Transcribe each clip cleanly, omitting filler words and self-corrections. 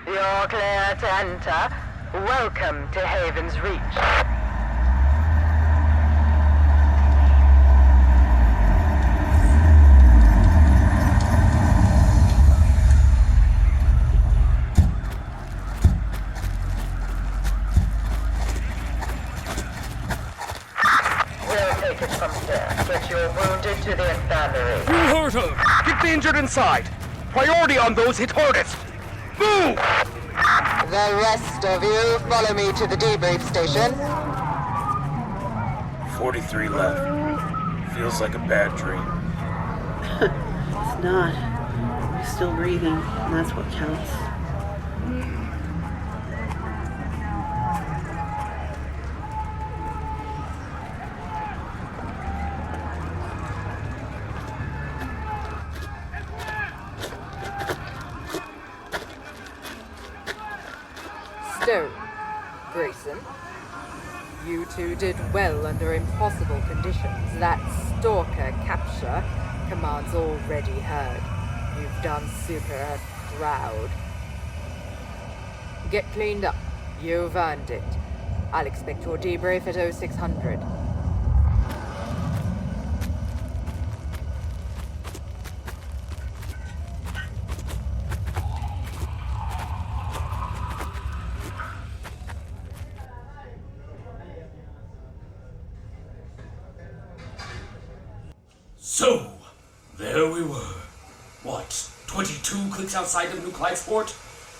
You're clear to enter. Welcome to Haven's Reach. We'll take it from here. Get your wounded to the infirmary. You heard her! Get the injured inside! Priority on those hit hardest! Move! The rest of you, follow me to the debrief station. 43 left. Feels like a bad dream. It's not. We're still breathing, and that's what counts. So, Grayson, you two did well under impossible conditions. That stalker capture command's already heard. You've done Super Earth proud. Get cleaned up. You've earned it. I'll expect your debrief at 0600. So, there we were. What, 22 clicks outside of Nucleidsport?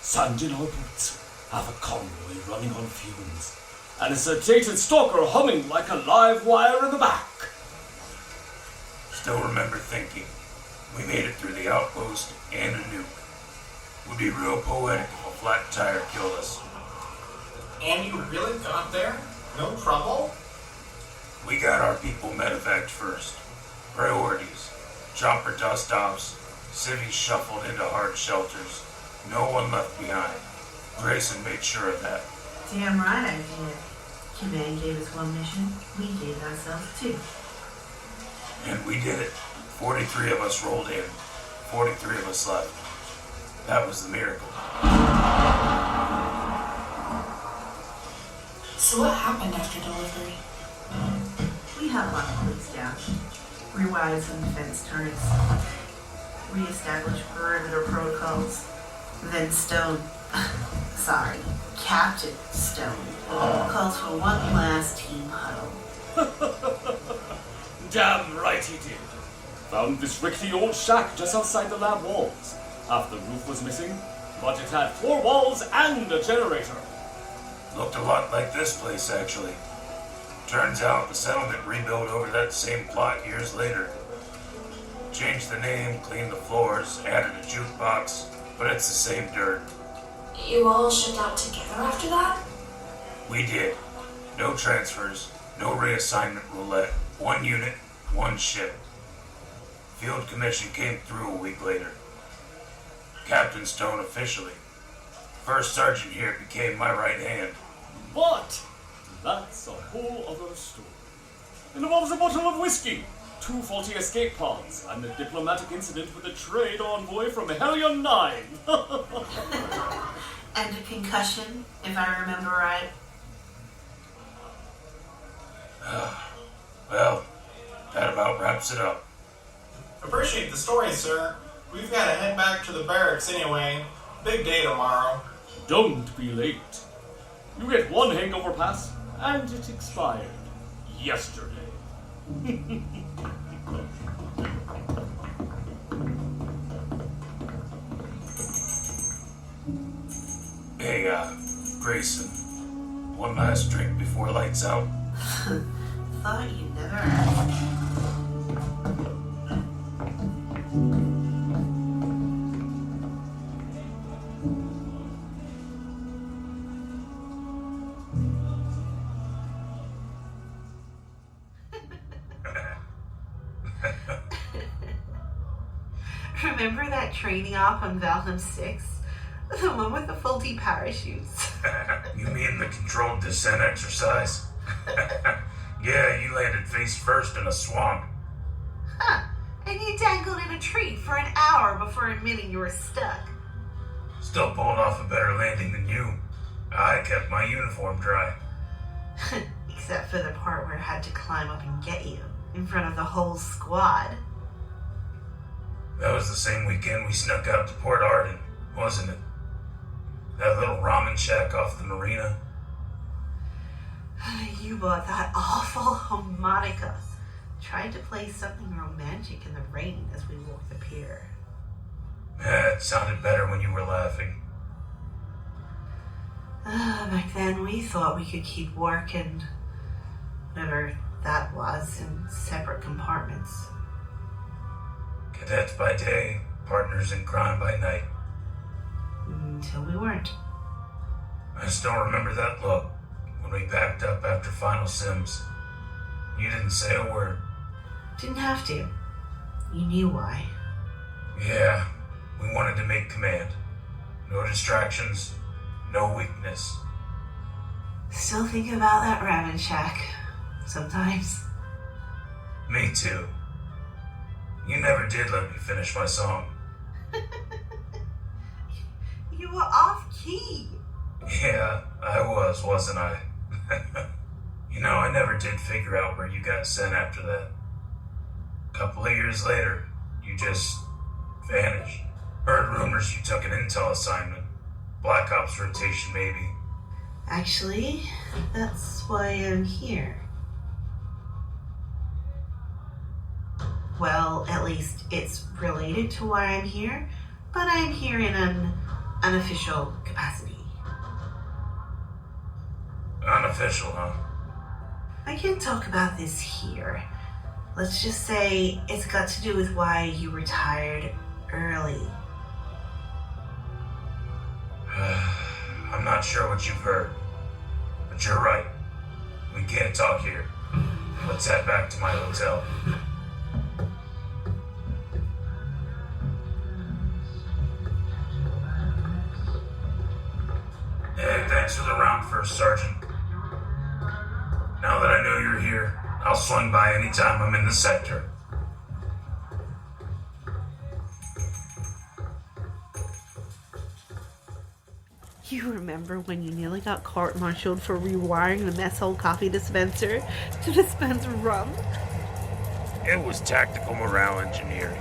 Sand in our boots, half a convoy running on fumes, and a sedated stalker humming like a live wire in the back. Still remember thinking, we made it through the outpost and a nuke. Would be real poetic if a flat tire killed us. And you really got there? No trouble? We got our people medevaced first. Priorities. Chopper dust-offs. Cities shuffled into hard shelters. No one left behind. Grayson made sure of that. Damn right I did. Command gave us one mission, we gave ourselves two. And we did it. 43 of us rolled in. 43 of us left. That was the miracle. So what happened after delivery? We held lock police down, rewired some defense turrets, reestablished perimeter protocols, then Captain Stone calls for one last team huddle. Damn right he did. Found this rickety old shack just outside the lab walls. Half the roof was missing, but it had 4 walls and a generator. Looked a lot like this place, actually. Turns out the settlement rebuilt over that same plot years later. Changed the name, cleaned the floors, added a jukebox, but it's the same dirt. You all shipped out together after that? We did. No transfers, no reassignment roulette. 1 unit, 1 ship. Field commission came through a week later. Captain Stone officially. First sergeant here became my right hand. But that's a whole other story. It involves a bottle of whiskey, 2 faulty escape pods, and a diplomatic incident with a trade envoy from Hellion 9. And a concussion, if I remember right. Well, that about wraps it up. Appreciate the story, sir. We've got to head back to the barracks anyway. Big day tomorrow. Don't be late. You get 1 hangover pass, and it expired yesterday. Hey, Grayson. One last drink before lights out. Thought you'd never ask. Remember that training op on Valheim 6? The one with the faulty parachutes. You mean the controlled descent exercise? Yeah, you landed face first in a swamp. Huh. And you dangled in a tree for an hour before admitting you were stuck. Still pulled off a better landing than you. I kept my uniform dry. Except for the part where I had to climb up and get you, in front of the whole squad. That was the same weekend we snuck out to Port Arden, wasn't it? That little ramen shack off the marina. You bought that awful harmonica. Tried to play something romantic in the rain as we walked the pier. It sounded better when you were laughing. Back then we thought we could keep work and whatever that was in separate compartments. Cadets by day, partners in crime by night. Until we weren't. I still remember that look when we packed up after final sims. You didn't say a word. Didn't have to. You knew why. Yeah, we wanted to make command. No distractions, no weakness. Still think about that ramen shack. Sometimes. Me too. You never did let me finish my song. You were off key. Yeah, I was, wasn't I? You know, I never did figure out where you got sent after that. A couple of years later, you just vanished. Heard rumors you took an intel assignment. Black Ops rotation, maybe. Actually, that's why I'm here. Well, at least it's related to why I'm here, but I'm here in an unofficial capacity. Unofficial, huh? I can't talk about this here. Let's just say it's got to do with why you retired early. I'm not sure what you've heard, but you're right. We can't talk here. Let's head back to my hotel. Hey, thanks for the round, First Sergeant. Now that I know you're here, I'll swing by anytime I'm in the sector. You remember when you nearly got court-martialed for rewiring the mess hall coffee dispenser to dispense rum? It was tactical morale engineering.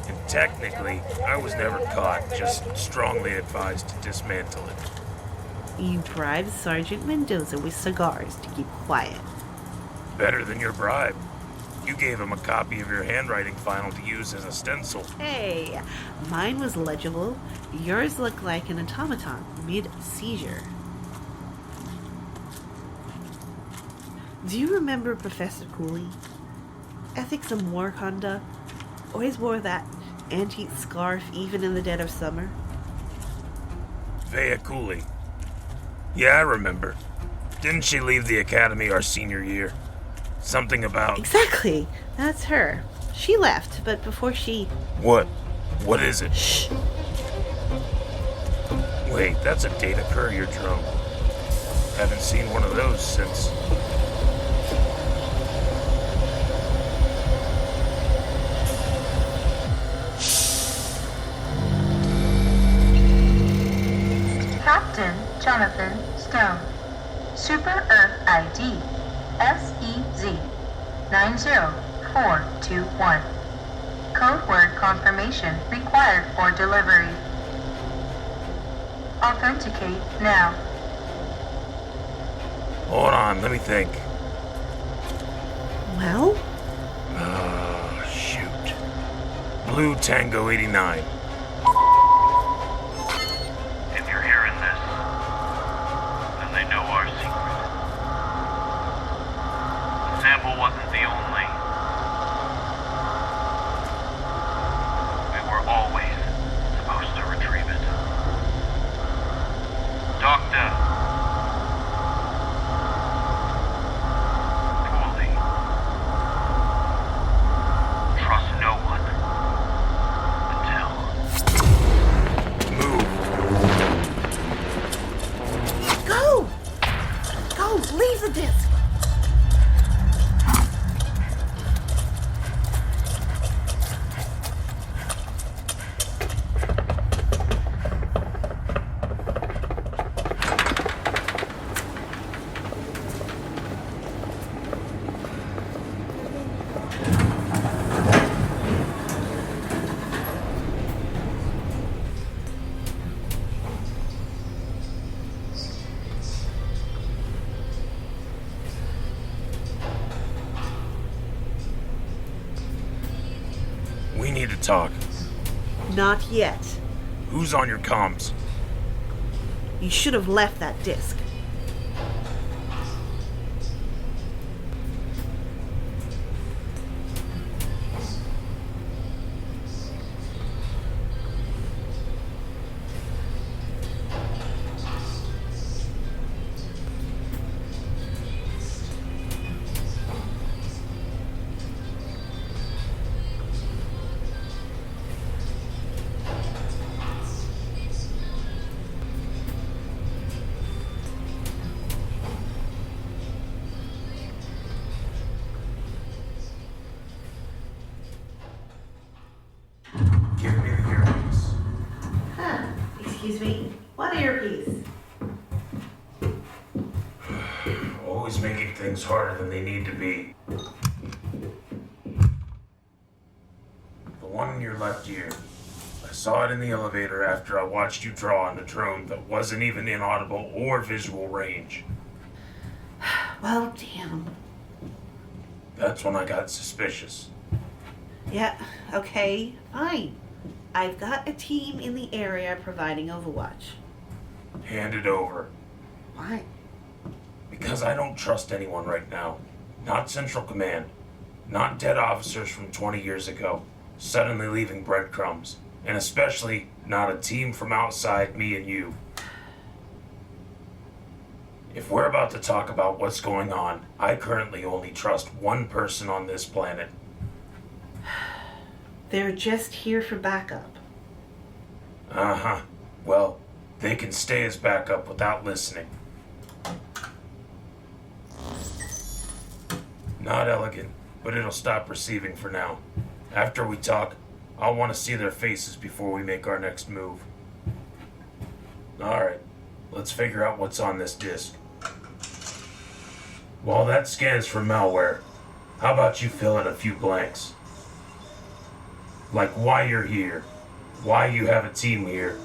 And technically, I was never caught, just strongly advised to dismantle it. You bribed Sergeant Mendoza with cigars to keep quiet. Better than your bribe. You gave him a copy of your handwriting final to use as a stencil. Hey, mine was legible. Yours looked like an automaton mid-seizure. Do you remember Professor Cooley? Ethics and war conduct. Always wore that antique scarf even in the dead of summer. Vea Cooley. Yeah, I remember. Didn't she leave the academy our senior year? Something about... Exactly. That's her. She left, but before she... What? What is it? Shh. Wait, that's a data courier drone. Haven't seen one of those since... Captain Jonathan Stone. Super Earth ID SEZ 90421. Code word confirmation required for delivery. Authenticate now. Hold on, let me think. Well? Oh, shoot. Blue Tango 89. If you're hearing this, then they know our secret. The sample wasn't the only. We were always supposed to retrieve it. Doctor. Cooley. Trust no one until need to talk. Not yet. Who's on your comms? You should have left that disc. Give me the earpiece. Excuse me. What earpiece? Always making things harder than they need to be. The one in your left ear. I saw it in the elevator after I watched you draw on a drone that wasn't even in audible or visual range. Well, damn. That's when I got suspicious. Yeah, okay, fine. I've got a team in the area providing Overwatch. Hand it over. Why? Because I don't trust anyone right now. Not Central Command. Not dead officers from 20 years ago, suddenly leaving breadcrumbs. And especially not a team from outside me and you. If we're about to talk about what's going on, I currently only trust one person on this planet. They're just here for backup. Uh-huh. Well, they can stay as backup without listening. Not elegant, but it'll stop receiving for now. After we talk, I'll want to see their faces before we make our next move. Alright, let's figure out what's on this disk. While that scans for malware, how about you fill in a few blanks? Like why you're here, why you have a team here,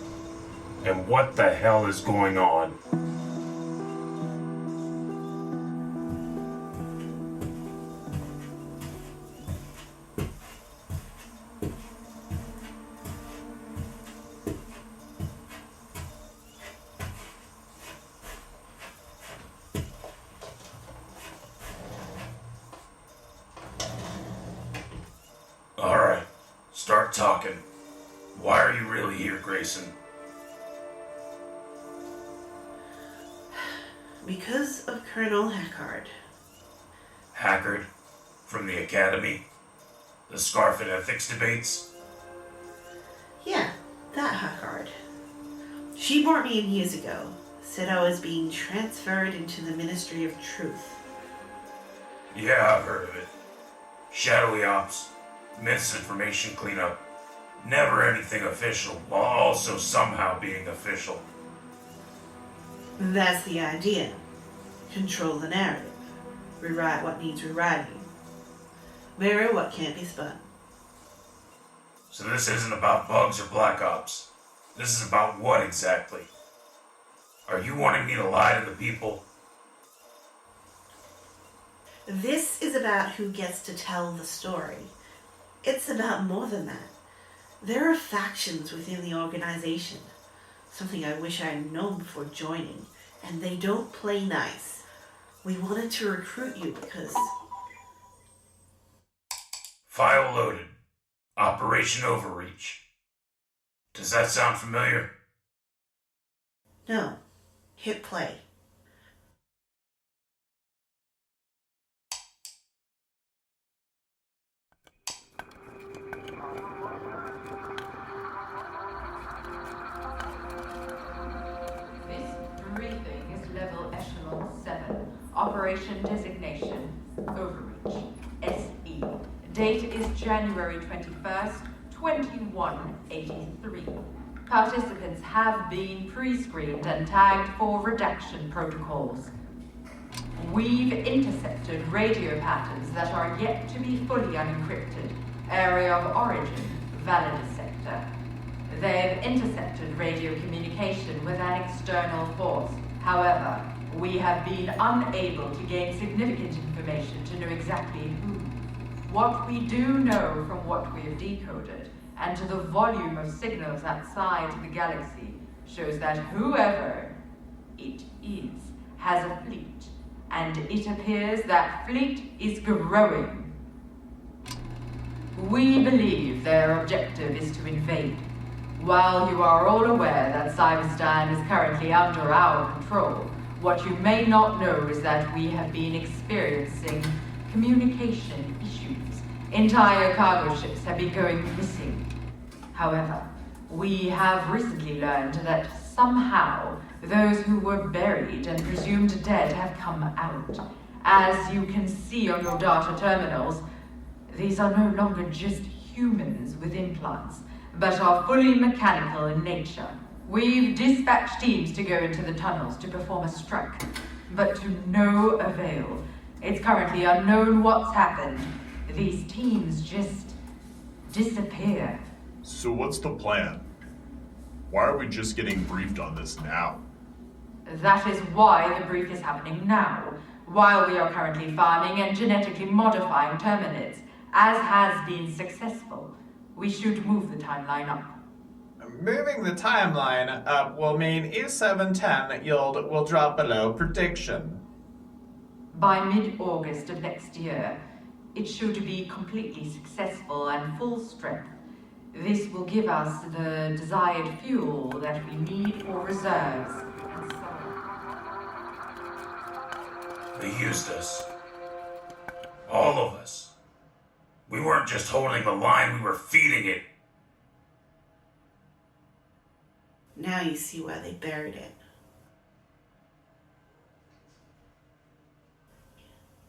and what the hell is going on. Alright, start talking. Why are you really here, Grayson? Because of Colonel Hackard. Hackard? From the Academy? The Scarf and Ethics debates? Yeah, that Hackard. She brought me in years ago. Said I was being transferred into the Ministry of Truth. Yeah, I've heard of it. Shadowy ops, misinformation cleanup, never anything official, while also somehow being official. That's the idea. Control the narrative. Rewrite what needs rewriting. Mirror what can't be spun. So this isn't about bugs or black ops. This is about what exactly? Are you wanting me to lie to the people? This is about who gets to tell the story. It's about more than that. There are factions within the organization. Something I wish I had known before joining. And they don't play nice. We wanted to recruit you because... File loaded. Operation Overreach. Does that sound familiar? No. Hit play. Operation Designation, Overreach, SE. Date is January 21st, 2183. Participants have been pre-screened and tagged for redaction protocols. We've intercepted radio patterns that are yet to be fully unencrypted. Area of origin, Validus sector. They've intercepted radio communication with an external force. However, we have been unable to gain significant information to know exactly who. What we do know from what we have decoded and to the volume of signals outside the galaxy shows that whoever it is has a fleet, and it appears that fleet is growing. We believe their objective is to invade. While you are all aware that Cyberstan is currently under our control, what you may not know is that we have been experiencing communication issues. Entire cargo ships have been going missing. However, we have recently learned that somehow those who were buried and presumed dead have come out. As you can see on your data terminals, these are no longer just humans with implants, but are fully mechanical in nature. We've dispatched teams to go into the tunnels to perform a strike, but to no avail. It's currently unknown what's happened. These teams just disappear. So what's the plan? Why are we just getting briefed on this now? That is why the brief is happening now, while we are currently farming and genetically modifying terminids, as has been successful. We should move the timeline up. Moving the timeline up will mean E710 yield will drop below prediction. By mid-August of next year, it should be completely successful and full strength. This will give us the desired fuel that we need for reserves. And so They used us. All of us. We weren't just holding the line, we were feeding it. Now you see why they buried it.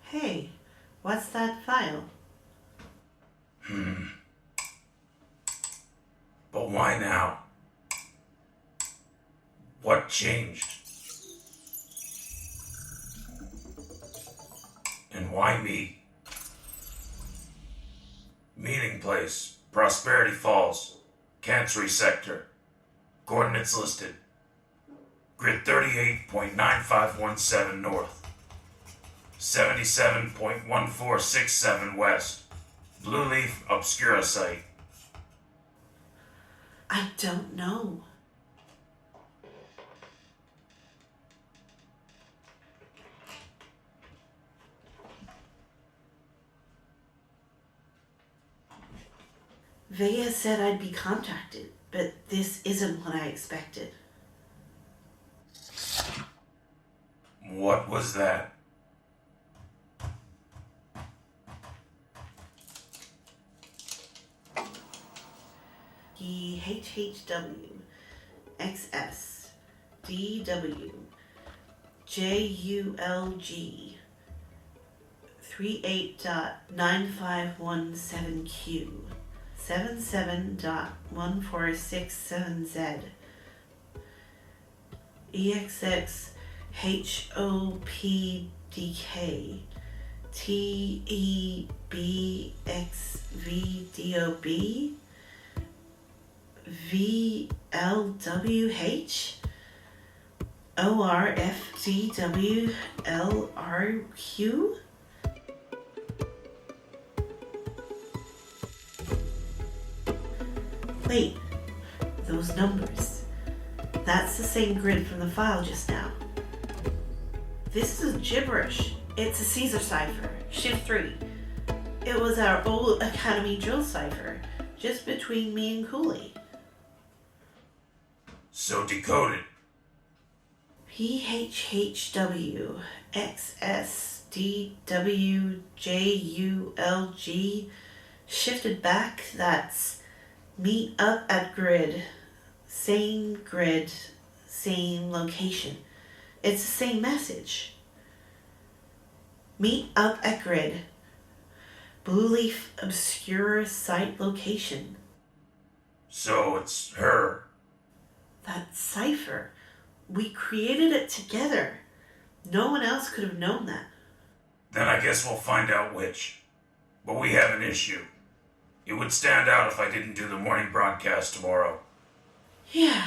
Hey, what's that file? But why now? What changed? And why me? Meeting place, Prosperity Falls, Cancery Sector. Coordinates listed. Grid 38.9517 north. 77.1467 west. Blue Leaf Obscura Site. I don't know. Vega said I'd be contacted, but this isn't what I expected. What was that? HHW XS DW JULG 38.9517Q 77.1467Z EXX HOPDK TEBXVDOB VLWH ORFDWLRQ. Wait, those numbers. That's the same grid from the file just now. This is gibberish. It's a Caesar cipher, shift 3. It was our old Academy drill cipher, just between me and Cooley. So decoded. PHHW XSDWJULG shifted back. That's meet up at grid, same location. It's the same message. Meet up at grid, Blue Leaf Obscura Site location. So it's her. That cipher. We created it together. No one else could have known that. Then I guess we'll find out which. But we have an issue. It would stand out if I didn't do the morning broadcast tomorrow. Yeah,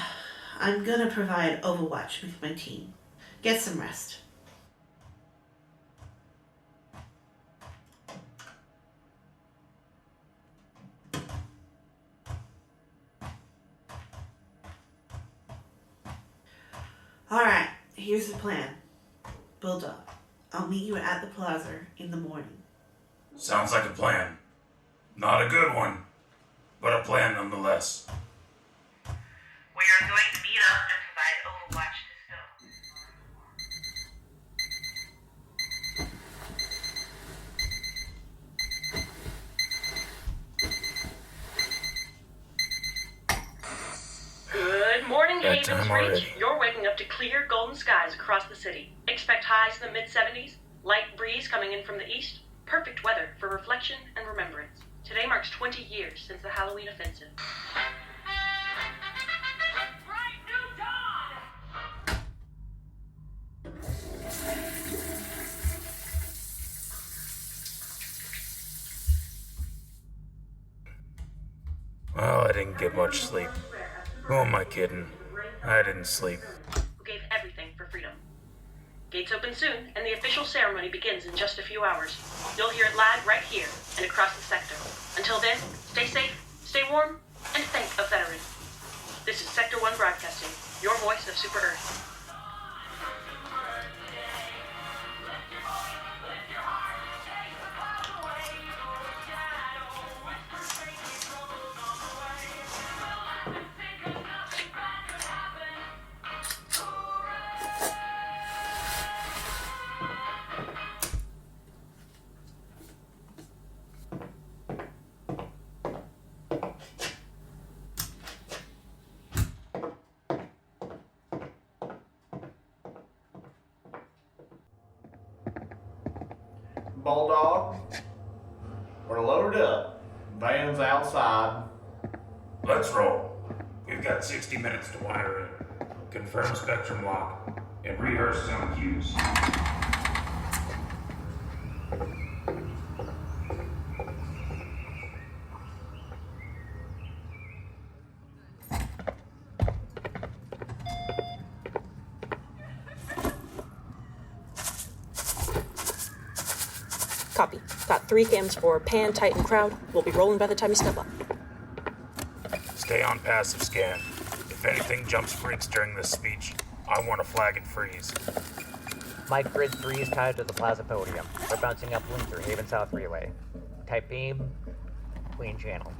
I'm gonna provide Overwatch with my team. Get some rest. Alright, here's the plan. Bulldog, I'll meet you at the plaza in the morning. Sounds like a plan. Not a good one, but a plan nonetheless. We are going to meet up and provide overwatch to Good morning, Havens Bedtime already. Reach. You're waking up to clear golden skies across the city. Expect highs in the mid-70s, light breeze coming in from the east. Perfect weather for reflection and remembrance. Today marks 20 years since the Halloween offensive. Bright new Well, I didn't get much sleep. Who am I kidding? I didn't sleep. Who gave everything for freedom. Gates open soon, and the official ceremony begins in just a few hours. You'll hear it live right here and across the sector. Until then, stay safe, stay warm, and thank a veteran. This is Sector 1 Broadcasting, your voice of Super Earth. Bulldog, we're loaded up. Van's outside. Let's roll. We've got 60 minutes to wire in, confirm spectrum lock, and rehearse some cues. Copy. Got 3 cams for Pan, Titan, Crowd. We'll be rolling by the time you step up. Stay on passive scan. If anything jumps freaks during this speech, I want a flag and freeze. Mike Grid 3 is tied to the plaza podium. We're bouncing uplink through Haven South Freeway. Type beam, Queen Channel.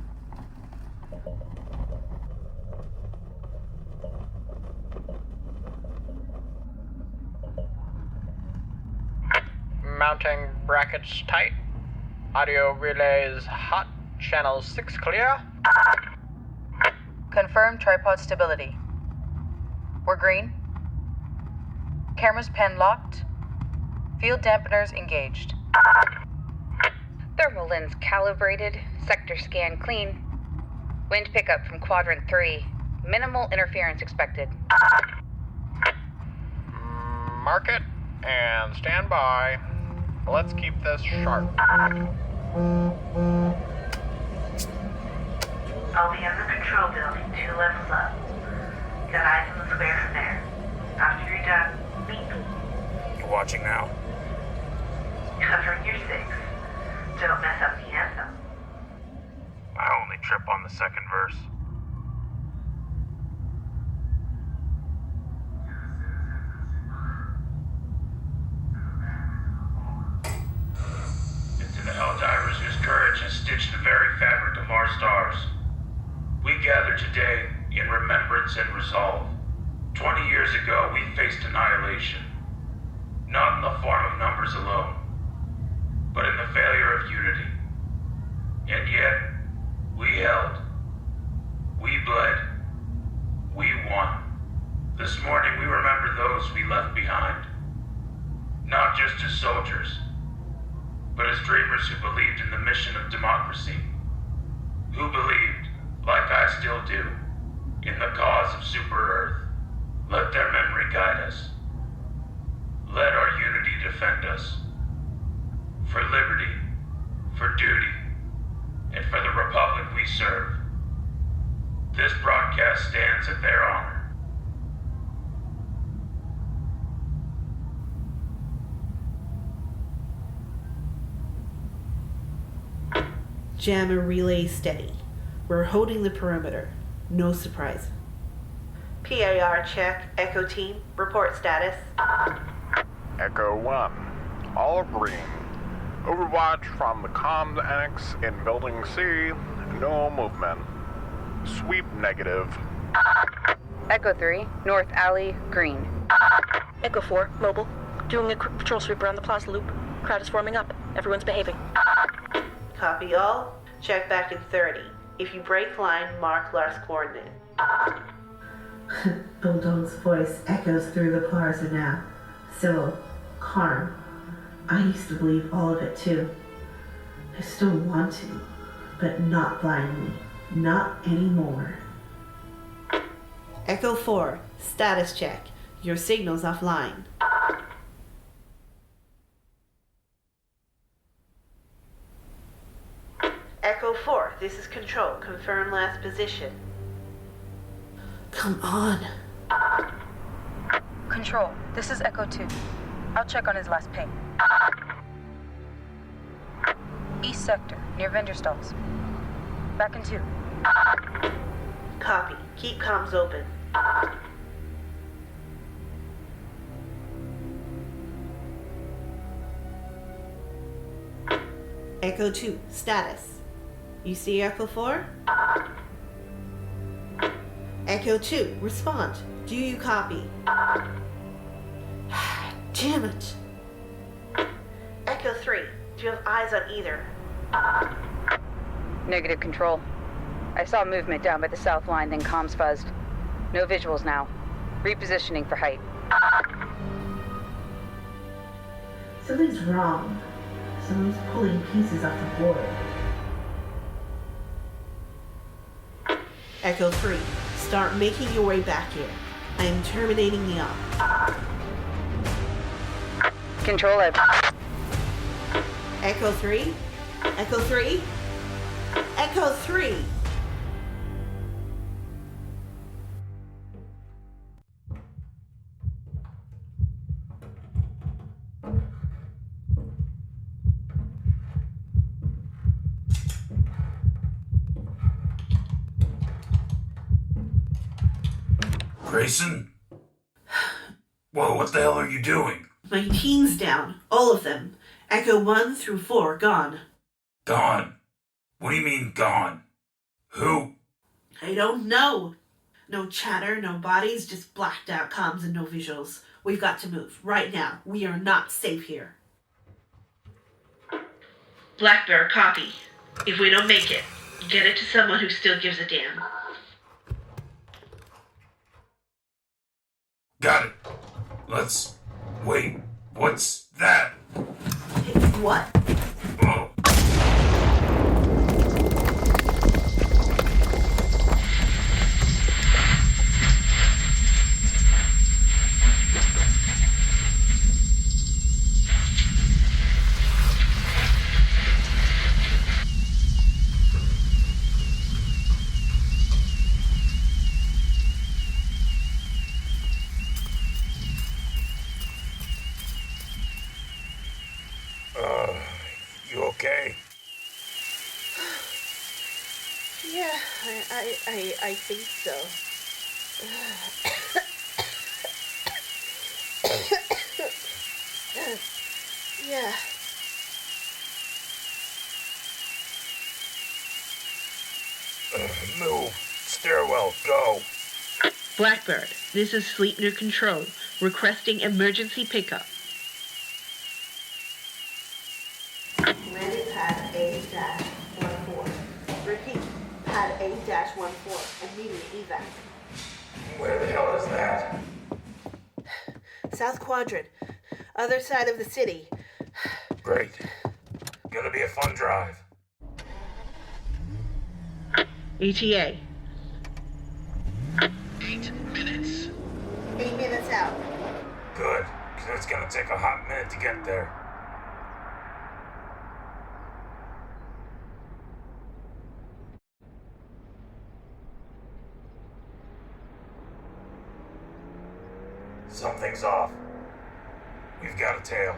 Mounting brackets tight. Audio relays hot. Channel 6 clear. Confirm tripod stability. We're green. Cameras pen locked. Field dampeners engaged. Thermal lens calibrated. Sector scan clean. Wind pickup from quadrant 3. Minimal interference expected. Mark it and stand by. Let's keep this sharp. I'll be in the control building 2 levels up. Got eyes on the square from there. After you're done, meet me. You watching now? Covering your 6. Don't mess up the anthem. I only trip on the second verse. Into the Helldivers whose courage has stitched the very fabric of our stars. We gather today in remembrance and resolve. 20 years ago, we faced annihilation. Not in the form of numbers alone, but in the failure of unity. And yet, we held. We bled. We won. This morning, we remember those we left behind. Not just as soldiers, but as dreamers who believed in the mission of democracy. Who believed, like I still do, in the cause of Super Earth. Let their memory guide us. Let our unity defend us. For liberty, for duty, and for the republic we serve. This broadcast stands at their honor. Jammer relay steady. We're holding the perimeter. No surprise. PAR check. Echo team, report status. Echo 1. All green. Overwatch from the comms annex in Building C. No movement. Sweep negative. Echo 3, North Alley, green. Echo 4, mobile. Doing a quick patrol sweep around the plaza loop. Crowd is forming up. Everyone's behaving. Copy all. Check back in 30. If you break line, mark last coordinate. Bulldog's voice echoes through the plaza now. Civil. Calm. I used to believe all of it too. I still want to, but not blindly. Not anymore. Echo 4, status check. Your signal's offline. Echo 4, this is Control. Confirm last position. Come on. Control, this is Echo 2. I'll check on his last ping. East sector, near vendor stalls. Back in 2. Copy. Keep comms open. Echo 2, status. You see Echo 4? Echo 2, respond. Do you copy? Damn it. Echo 3, do you have eyes on either? Negative, Control. I saw movement down by the south line, then comms fuzzed. No visuals now. Repositioning for height. Something's wrong. Someone's pulling pieces off the board. Echo 3, start making your way back here. I am terminating the op. Control, Echo 3? Echo 3? Echo 3! Grayson? Whoa, what the hell are you doing? My team's down. All of them. Echo 1 through 4 gone. Gone? What do you mean, gone? Who? I don't know. No chatter, no bodies, just blacked out comms and no visuals. We've got to move. Right now. We are not safe here. Blackbird, copy. If we don't make it, get it to someone who still gives a damn. Got it. Let's... Wait, what's that? What? Oh. You okay? Yeah, I think so. Yeah. Move. Stairwell, go. Blackbird, this is Sleipnir Control, requesting emergency pickup. Landing pad A-14. Repeat, pad A-14, immediate evac. Where the hell is that? South quadrant, other side of the city. Great. Gonna be a fun drive. ETA. 8 minutes. 8 minutes out. Good, because it's gonna take a hot minute to get there. Something's off. We've got a tail.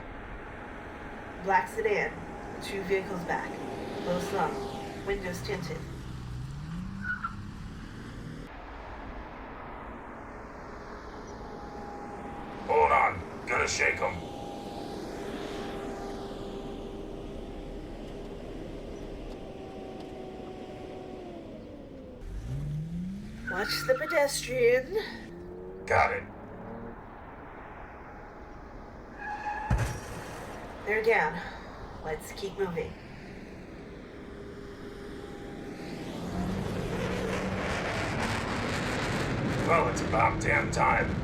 Black sedan, 2 vehicles back. Low slung, windows tinted. shake them. Watch the pedestrian. Got it. They're down. Let's keep moving. Well, it's about damn time.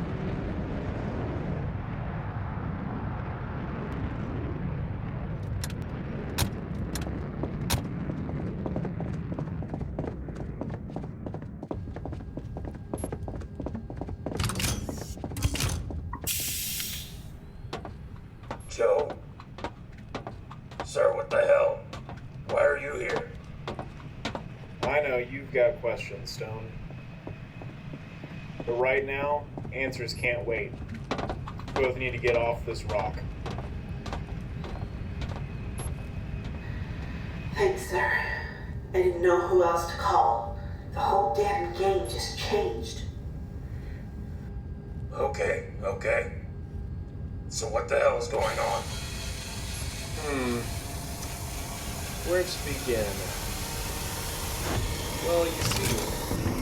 Joe? Sir, what the hell? Why are you here? I know you've got questions, Stone. But right now, answers can't wait. We both need to get off this rock. Thanks, sir. I didn't know who else to call. The whole damn game just changed. Okay. So what the hell is going on? Where to begin? Well, you see,